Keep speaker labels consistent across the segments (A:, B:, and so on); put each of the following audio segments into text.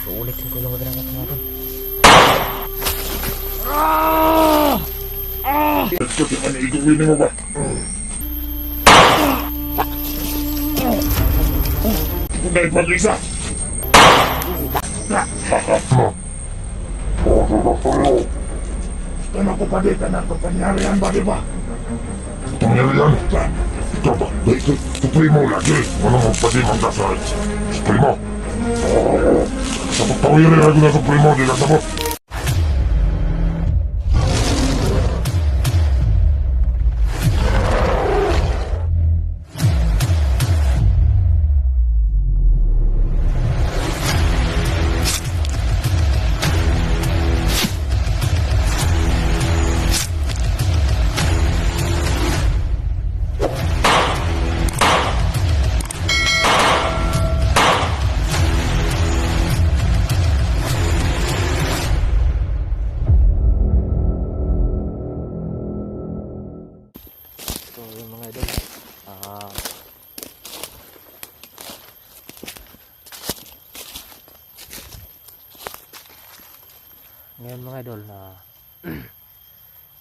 A: Uulitin ko yung ginagawa mga idol.
B: Ito di man iguwin mo ba? Dahil pag-isa! Kaya ko pa di ka na kapangyarihan ba, di ba? Kapangyarihan? Ikaw ba? Supremo lagi. Ano mo pa di man ka sa Supremo? Sa pagpawiri ako na Supremo, di ka sabot.
A: So yung mga idol, ngayon mga idol na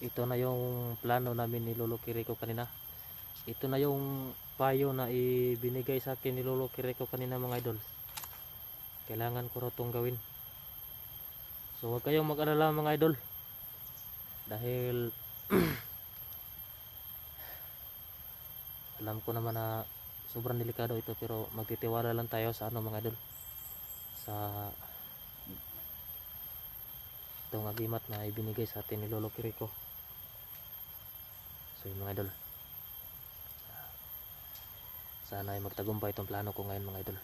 A: ito na yung plano namin ni Lolo Kiriko kanina. Ito na yung payo na ibinigay sa akin ni Lolo Kiriko kanina mga idol. Kailangan ko raw itong gawin. So huwag kayong mag-alala mga idol, dahil alam ko naman na sobrang delikado ito, pero magtitiwala lang tayo sa mga idol, sa itong agimat na ibinigay sa atin ni Lolo Kiriko. So yung mga idol, sana ay magtagumpay itong plano ko ngayon mga idol.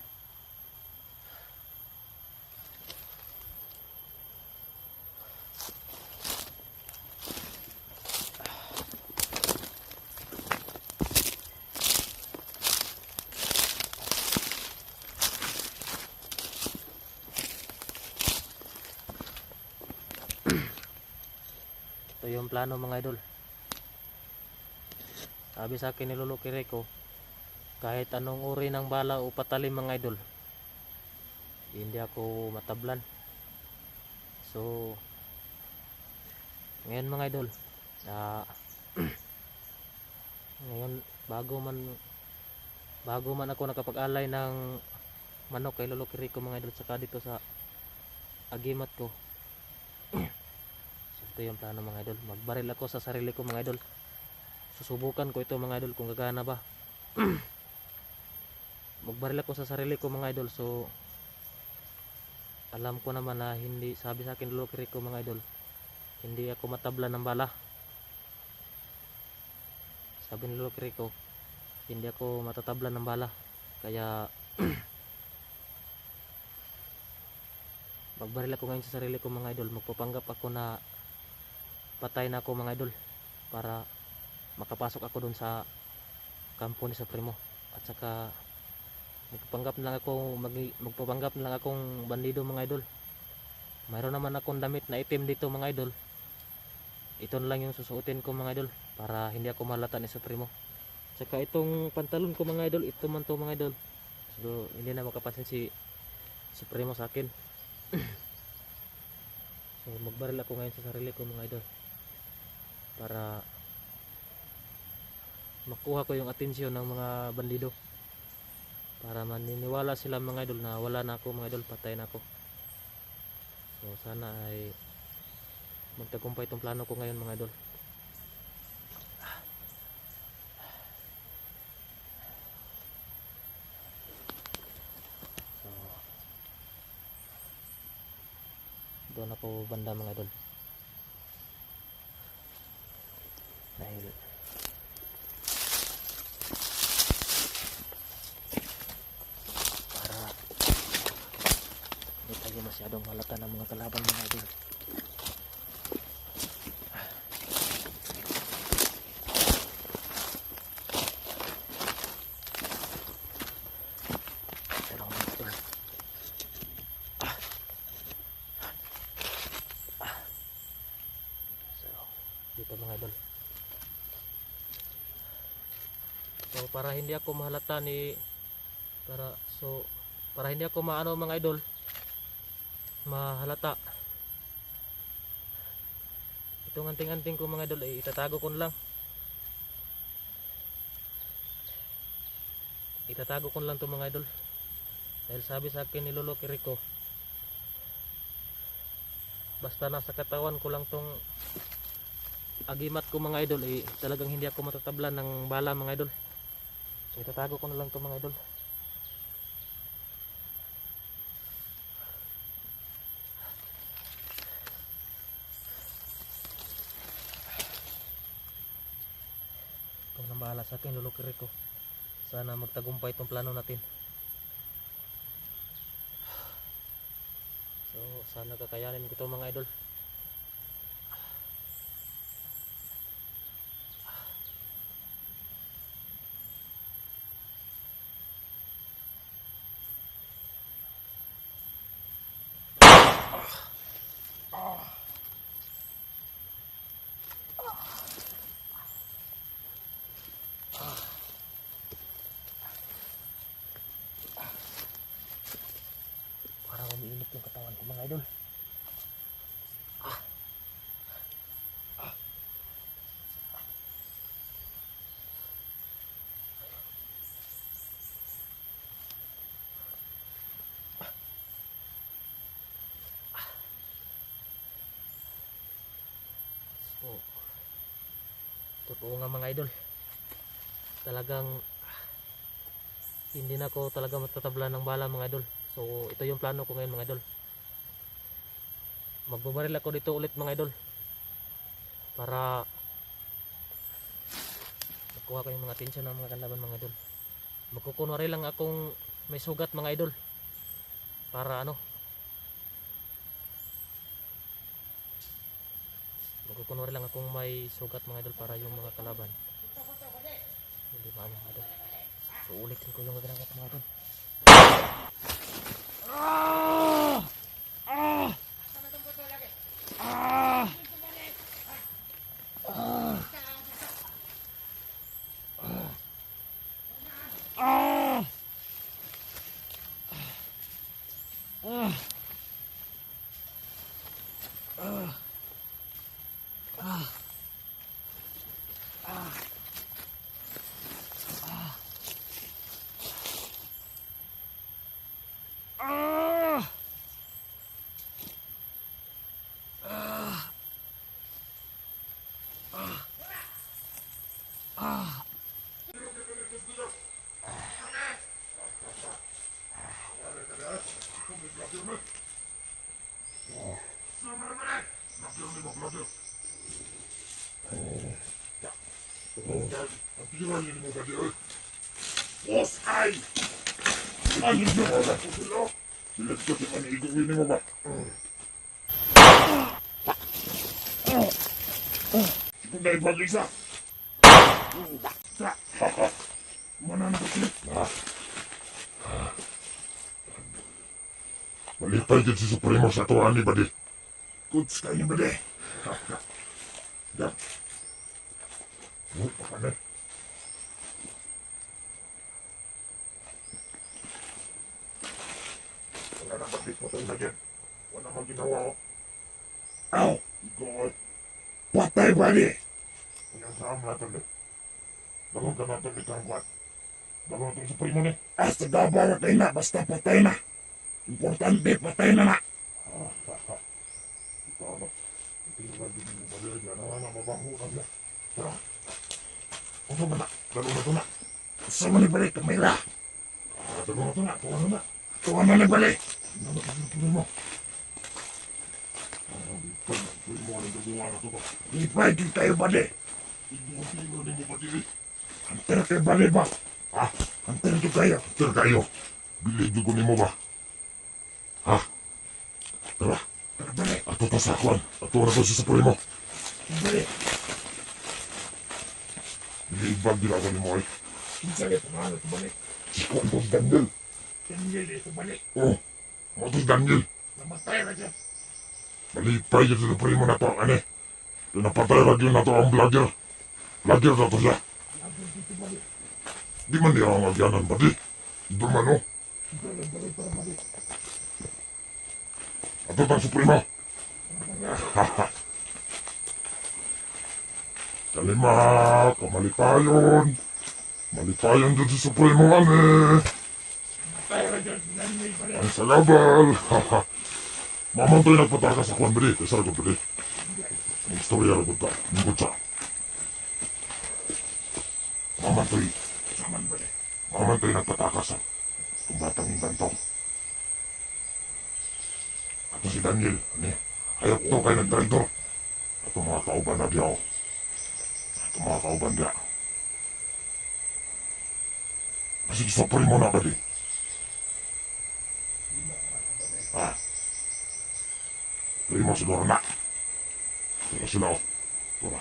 A: Ito yung plano mga idol. Sabi sa akin ni Lolo Kiriko, kahit anong uri ng bala o patalim mga idol, hindi ako matablan. So ngayon mga idol, ngayon bago man ako nakapag-alay ng manok kay Lolo Kiriko mga idol, saka dito sa agimat ko, ito yung plano mga idol. Magbaril ako sa sarili ko mga idol. Susubukan ko ito mga idol kung gagana ba. Magbaril ako sa sarili ko mga idol. So alam ko naman na hindi, sabi sa akin Lolo Kiriko mga idol, hindi ako matabla ng bala. Sabi ni Lolo Kiriko, hindi ako matatabla ng bala. Kaya magbaril ako ngayon sa sarili ko mga idol. Magpapanggap ako na patay na ako mga idol, para makapasok ako dun sa kampo ni Supremo. At saka magpapanggap na lang akong bandido mga idol. Mayroon naman akong damit na itim dito mga idol. Ito na lang yung susuotin ko mga idol, para hindi ako malata ni Supremo. At saka itong pantalon ko mga idol, ito man to mga idol. So hindi na makapansin si Supremo sa akin. So magbaril ako ngayon sa sarili ko mga idol, para makuha ko yung atensyon ng mga bandido, para maniniwala sila mga idol na wala na ako mga idol, patay na ako. So sana ay magtagumpay itong plano ko ngayon mga idol. So doon ako banda mga idol, dahil para hindi tayo masyadong halata ng mga kalaban mga idol. Pero mga idol, so dito mga idol. So para hindi ako mahalata para hindi ako maano mga idol, mahalata. Itong anting-anting ko mga idol ay itatago ko na lang. Itatago ko na lang to mga idol. Dahil sabi sa akin ni Lolo Kiriko, basta nasa katawan ko lang tong agimat ko mga idol, eh talagang hindi ako matatablan ng bala mga idol. So itatago ko na lang to mga idol. Ikaw nang bahala sa akin, Lolo Kiriko. Sana magtagumpay itong plano natin. So sana kakayanin ko ito mga idol. Parang umiinit yung katawan ko mga idol. So, totoo nga mga idol. Talagang hindi na ako talaga matatabla ng bala mga idol. So ito yung plano ko ngayon mga idol. Magbabaril ako dito ulit mga idol para makuha ko yung mga atensyon ng mga kalaban mga idol. Magkukunwari lang akong may sugat mga idol para ano, magkukunwari lang akong may sugat mga idol para yung mga kalaban hindi maano mga idol. So ulitin ko yung gagawin mga idol.
B: Bos, ay! Ayun na mga sila! Sila ko si manigawin mo ba? Kung dahil mag-isa! Sa! Mananakit! Malipay din si Supremo sa tuwan ni Badi. Goods kayo ni Badi. Yan. Pakanay. Wala na batik mo tayo na dyan. Wala naman ginawa ko. Ow! Igoy! Patay Badi! Kaya saan mo natin eh. Dalong ka natin ikangkwat. Dalong natin Supremo ni. Hasta gabarat ay na, basta patay na. Importante, patay na na. Ikaw na. Hindi na din mo balik. Yan na mabango na niya. Tara. Ano ba na? Dalong na ito na. Sa mo balik, kamera. Dalong na ito na. Tuwan na na. Tuwan na balik. Ano na tuloy mo? Tuloy mo ang gagawa na ito ba? Ipay din tayo balik. Hindi mo din mo balik. Anter kayo balik ba? Ha? Anter din kayo. Anter kayo. Bilig ko ni mo ba? Ha? Tara. Tara balik. Ato ta sa akwan. Ato na to si Supremo. Balik. Bilibag din ako ni mo ay. Kinsali pangalan ito balik. Si Kwantos Daniel. Daniel ito balik. Oh. Kwantos Daniel. Namatay na dyan. Malipay dyan si Supremo na to. Ano? Pinapatay lagi na to ang vlogger. Vlogger na to siya. Vlogger dito balik. Di man niya ang agyanan ba di? Ito man o. Balik para balik. Ato tang Supremo. Kalima, kamalipayon. Malipayon dyan si Supremo ane. Ang sagabal. Mamantoy nagpatakas sa kuwan bali. Kaysa ragot bali. Ang istorya ragot ka. Ningkot siya. Mamantoy. Mamantoy nagpatakas sa itong batang inganto. Ato si Daniel. Hayop to kay nagtraidor. Ato mga kauban na diyaw. Ato mga kauban diya. Kasi Supremo na bali. Primo siguro na. Sila o. Tora.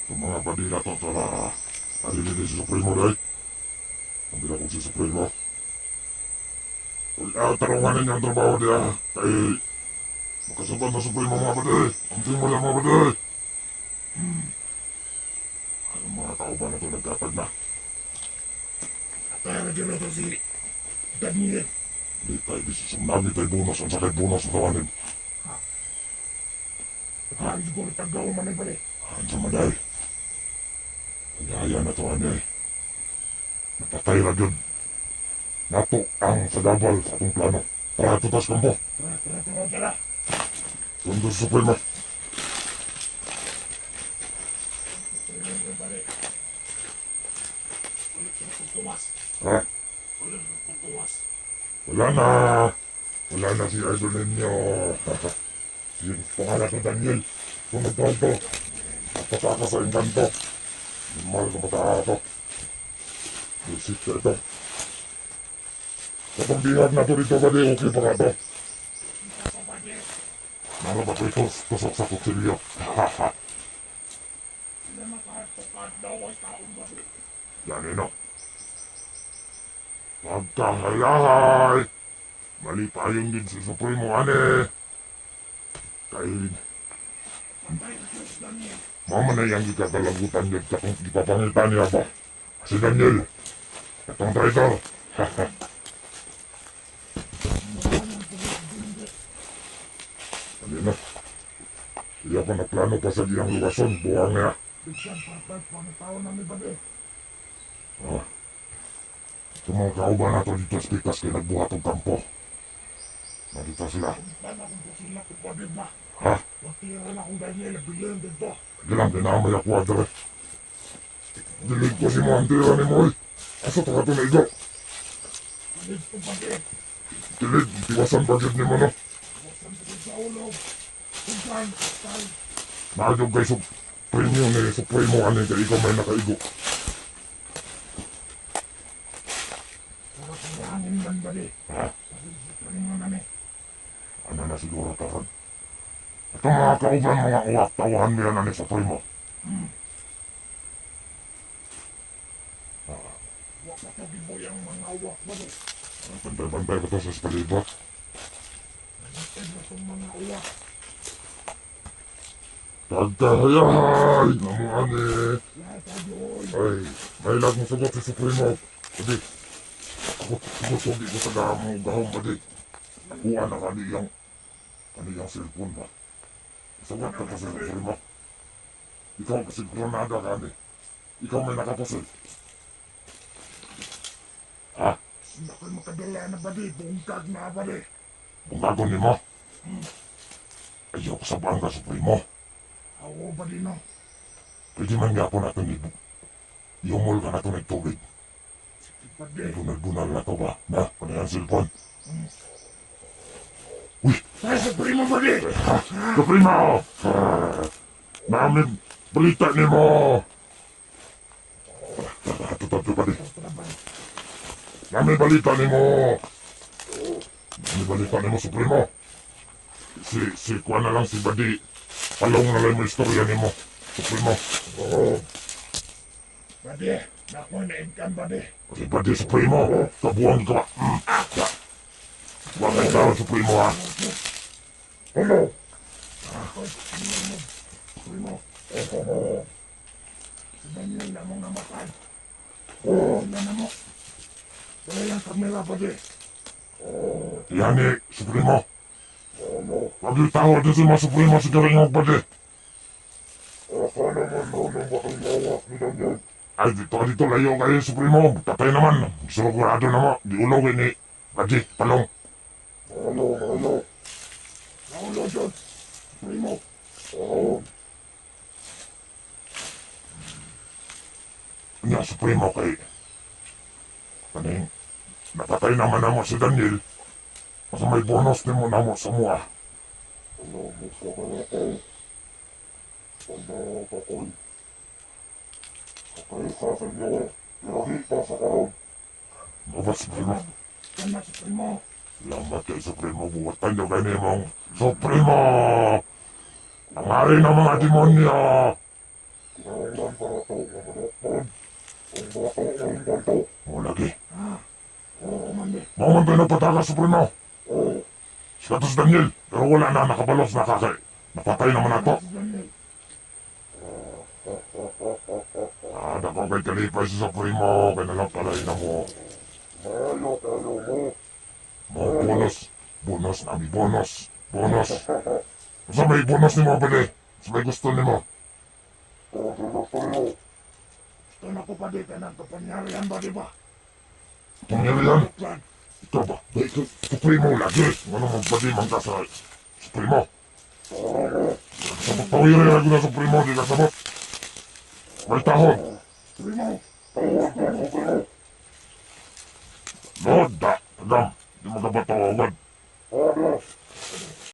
B: Itong mga badila to, tora. Alilili si Supremo dahi. Ang bilakong si Supremo. Tarunganin niya ang trabaho niya. Kay makasaban na Supremo mga badi. Ang tingin mo yan mga badi. Ang mga kauban na to nagkatag na.
C: Kaya dyan na to si Daniel.
B: Di tayo bisisang namin tayo bonus. Ang sakit bonus na tawanin.
C: Kaya siguro tagaw man ay bali.
B: Ang samaday. Kaya na to anay. Napatay na yun. Nato ang sagabal sa atong plano. Tara, tutas kampo.
C: Tara.
B: Tundo sa Supremo. Ha? Wala na. Wala na si idol ninyo. Si pangalan ko Daniel. Tumagdahal to. Napataka sa engkanto. Mahal sa mata to. Visit ka ito. Kapag bihag na to dito ba di okay pa ka to? Nara ba ito tusok sa kutsilyo? Yan ino. Pagkahayahay! Mali payong din si Supremo ane. Kay mama na yang ikakalagutan niya kung ipapangitan niya ba? Si Daniel, itong traitor. Ano na? Iya pa nagplano pa sa iyang luwason, buwang niya.
C: Bigyan patay pangitaw na ni bali.
B: Itong mga kauban nato dito sa pikas kay nagbuhat ang kampo. Nakita sila.
C: Tama kung po sila kupadid na.
B: Ha?
C: Watira na kung Daniel bilhin dito.
B: Gilang kinamay ako adre. Dilig ko si mo ang tira ni Moy. Asa to ka to na igo?
C: Panig po bali.
B: Dilig, tiwasan bagid ni mo no.
C: Wasan po sa ulo. Kung saan.
B: Nagyog kay Supremo ni Supremo ani kay ikaw may nakaigo.
C: Para sa hangin man bali.
B: Ha?
C: Ano nga nani?
B: Ano na siguro taron? Itong mga kauban mga uwak, tawahan nila na ni Supremo.
C: Wakatagi mo yung mga uwak bali.
B: Bantay-bantay ko to sa espalibot.
C: Nagtag na itong mga uwak.
B: Pagkahayahay! Namuan eh!
C: Lahat ayoy.
B: Ay, may lag mo sagot si Supremo. Pwede. Ako di ko sa gahong pwede. Kuha na kaniyang cellphone ba? Sagot ka pa sa Supremo. Ikaw kasi granada ka ni. Ikaw may nakapasil. Ha?
C: Nakoy makadala na bali. Bungkag na bali.
B: Bungagon ni mo? Ayaw ko sa bangga Supremo.
C: Awo bali no.
B: Pwede man nga po natin iumol ka na ito ng tubig.
C: Bali.
B: Bunal-bunal na to ba? Na, kaniyang cellphone.
C: Ay, Supremo bali.
B: Supremo! Namin balita ni mo! Tato pa di. Namin balita ni mo! Namin balita ni mo, Supremo. Si Kuan na lang si Badi. Palong na lang mo istorya ni mo, Supremo.
C: Bali. Nakoy na income bali.
B: Si Badi, Supremo. Kabuang ka. Huwag kayo tao, Supremo ha. Hello?
C: Supremo. Si Daniel na mong namatay. Wala na mo. Wala yung kamera bali.
B: Yani, Supremo. Lagi tahu di si Mas Supremo siguro yung pwede.
C: Asa naman daw ng makilawas ni Daniel.
B: Ay, dito layo kayo Supremo. Patay naman. Sigurado naman. Di ulogin ni Gaji, Palong.
C: Ano? Naulo dyan. Primo. Oo.
B: Nya Supremo kay kaning napatay naman namo si Daniel. Masa may bonus din mo namo sa mua.
C: Ano, gusto ko na ito. Ano, kakoy. Kakoy sa inyo. Ilahi pa sa karon.
B: Mabas Supremo.
C: Salamat sa Primo.
B: Lambat kay Supremo. Buwatan nyo kayo mong Supremo! Ang hari ng mga demonyo!
C: Kinahanglan para ito na manakpan. Ang bato ng ganto.
B: O lagi.
C: Oo, mandi.
B: Mga pinagpataka Supremo.
C: Oo.
B: Si Katos Daniel. Pero wala na nakabalos na kakay. Napatay naman ato.
C: Si Daniel.
B: Dako kay kalipay si Supremo. Kaya nalang palay na mo.
C: Mayo tayo mo.
B: Mga bonus. Bonus na may bonus. Bonus. Sa may bonus ni mo pwede. Sa may gusto ni mo.
C: Ito na ko pa dito ng kapangyarihan ba, di ba?
B: Pangyarihan.
C: Plan.
B: Ikaw ba? Dahil kay Supremo lagi. Ano magpadiman ka sa Supremo. Sa pagpawiri na na Supremo. Di ka sabot. May tahon.
C: Primo. Tawag na ko kayo.
B: Lord da. Agam. Di magkabatawagad.
C: Oo.